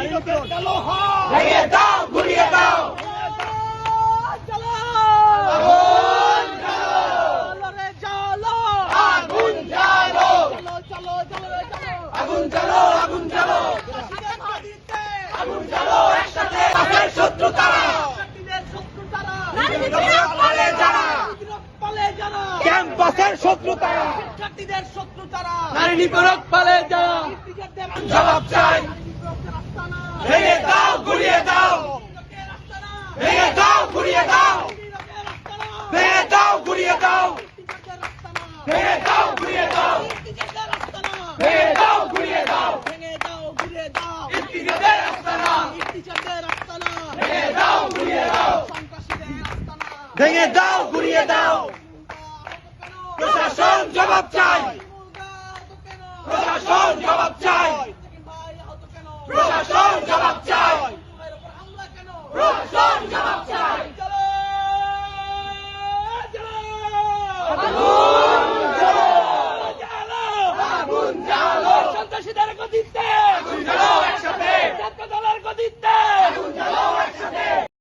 ভেঙে দাও ঘুরিয়ে দাও আগুন জ্বালো আগুন জ্বালো আগুন জ্বালো আগুন জ্বালো একসাথে আমাদের শত্রু তারা পালে যারা ক্যাম্পাসের শত্রু তারা নারী নিপীড়ক পালে যারা জবাব চাই ভেঙে দাও ঘুরিয়ে দাও ভেঙে দাও ঘুরিয়ে দাও ভেঙে দাও ঘুরিয়ে দাও ভেঙে দাও ঘুরিয়ে দাও ভেঙে দাও ঘুরিয়ে দাও ইফতিজারদের আস্তানা ভেঙে দাও ঘুরিয়ে দাও ভেঙে দাও ঘুরিয়ে দাও প্রশাসন জবাব চাই।